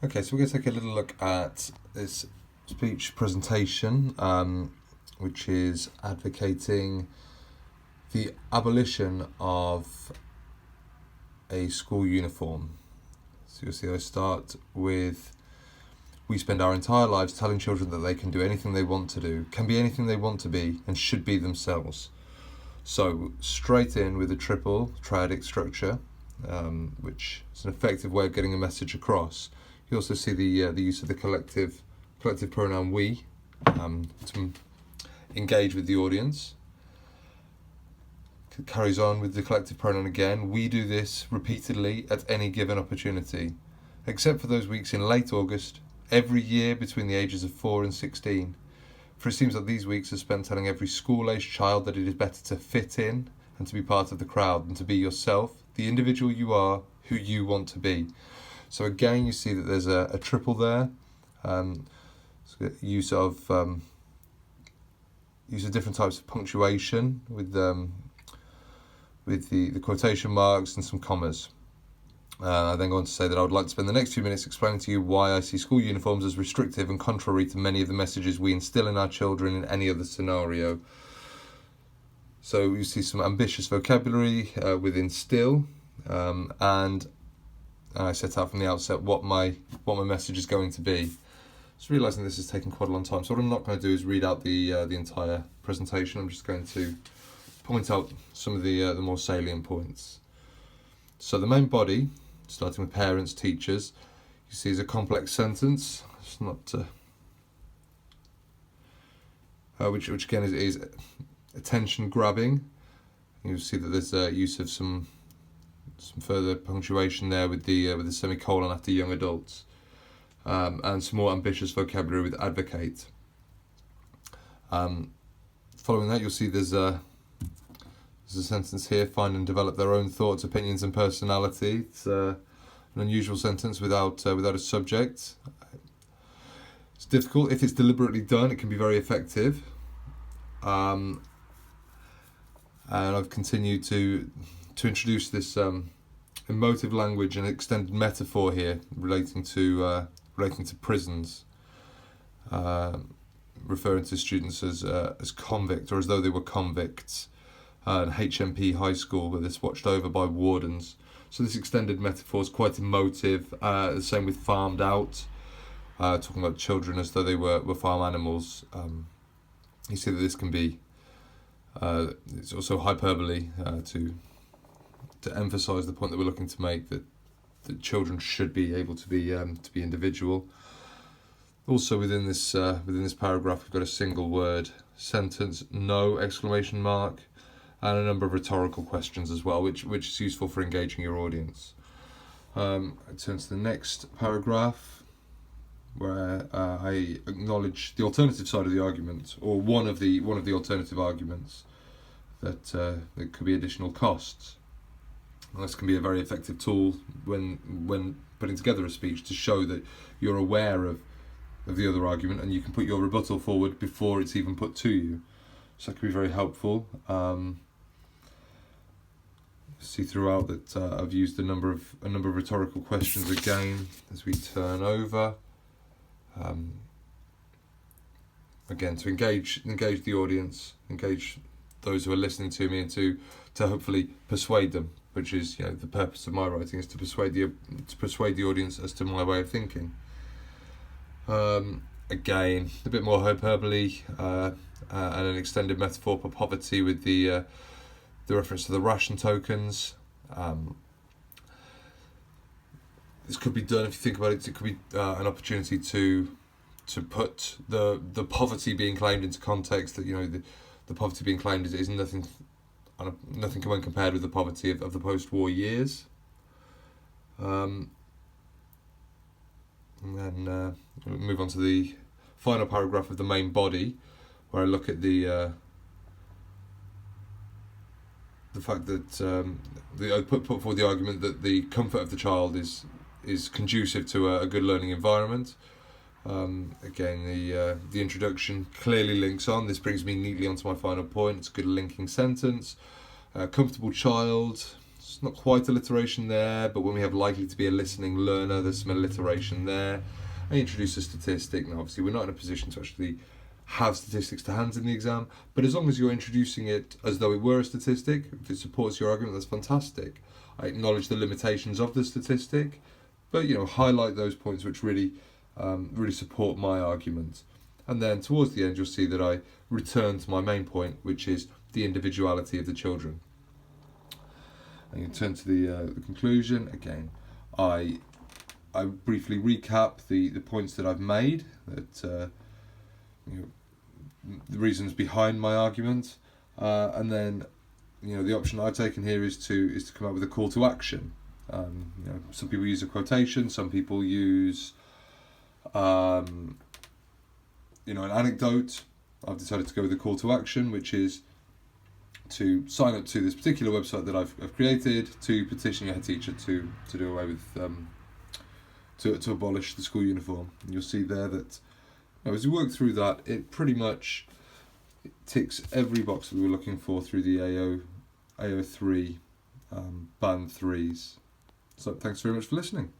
Okay, so we're going to take a little look at this speech presentation, which is advocating the abolition of a school uniform. So you'll see I start with, we spend our entire lives telling children that they can do anything they want to do, can be anything they want to be, and should be themselves. So straight in with a triple triadic structure, which is an effective way of getting a message across. You also see the use of the collective pronoun we to engage with the audience. It carries on with the collective pronoun again. We do this repeatedly at any given opportunity, except for those weeks in late August, every year between the ages of 4 and 16. For it seems that these weeks are spent telling every school-aged child that it is better to fit in and to be part of the crowd than to be yourself, the individual you are, who you want to be. So again, you see that there's a triple there. Use of different types of punctuation with the quotation marks and some commas. I then go on to say that I would like to spend the next few minutes explaining to you why I see school uniforms as restrictive and contrary to many of the messages we instill in our children in any other scenario. So you see some ambitious vocabulary with instill, and I set out from the outset what my message is going to be. Just realising this is taking quite a long time, so what I'm not going to do is read out the entire presentation. I'm just going to point out some of the more salient points. So the main body, starting with parents, teachers, you see is a complex sentence. It's not which again is attention grabbing. You'll see that there's use of some further punctuation there with the semicolon after young adults, and some more ambitious vocabulary with advocate. Following that, you'll see there's a sentence here: find and develop their own thoughts, opinions, and personality. It's an unusual sentence without a subject. It's difficult. If it's deliberately done, it can be very effective. And I've continued to introduce this emotive language and extended metaphor here relating to prisons, referring to students as convict, or as though they were convicts. And HMP High School, where this watched over by wardens. So this extended metaphor is quite emotive. The same with farmed out, talking about children as though they were farm animals. You see that this can be, it's also hyperbole to emphasise the point that we're looking to make, that children should be able to be individual. Also within this paragraph, we've got a single word sentence, no exclamation mark, and a number of rhetorical questions as well, which is useful for engaging your audience. I turn to the next paragraph, where I acknowledge the alternative side of the argument, or one of the alternative arguments, that there could be additional costs. And this can be a very effective tool when putting together a speech, to show that you're aware of the other argument, and you can put your rebuttal forward before it's even put to you. So that can be very helpful. See throughout that I've used a number of rhetorical questions again as we turn over. Again, to engage the audience, engage those who are listening to me, and to hopefully persuade them, which is the purpose of my writing, is to persuade the audience as to my way of thinking. Again, a bit more hyperbole and an extended metaphor for poverty with the reference to the ration tokens. This could be done, if you think about it. It could be an opportunity to put the poverty being claimed into context. That the poverty being claimed is nothing when compared with the poverty of the post-war years. And then we'll move on to the final paragraph of the main body, where I look at the fact that I put forward the argument that the comfort of the child is conducive to a good learning environment. Again, the introduction clearly links on. This brings me neatly onto my final point. It's a good linking sentence. Comfortable child, It's not quite alliteration there, but when we have likely to be a listening learner, there's some alliteration there. I introduce a statistic. Now, obviously, we're not in a position to actually have statistics to hand in the exam, but as long as you're introducing it as though it were a statistic, if it supports your argument, that's fantastic. I acknowledge the limitations of the statistic, but highlight those points which really support my argument. And then towards the end, you'll see that I return to my main point, which is the individuality of the children. And you turn to the conclusion. Again, I briefly recap the points that I've made, that the reasons behind my argument, and then the option I've taken here is to come up with a call to action. Some people use a quotation, some people use an anecdote. I've decided to go with a call to action, which is to sign up to this particular website that I've created to petition your head teacher to do away with to abolish the school uniform. And you'll see there that as we work through that, it pretty much ticks every box that we were looking for through the AO3 band 3s. So thanks very much for listening.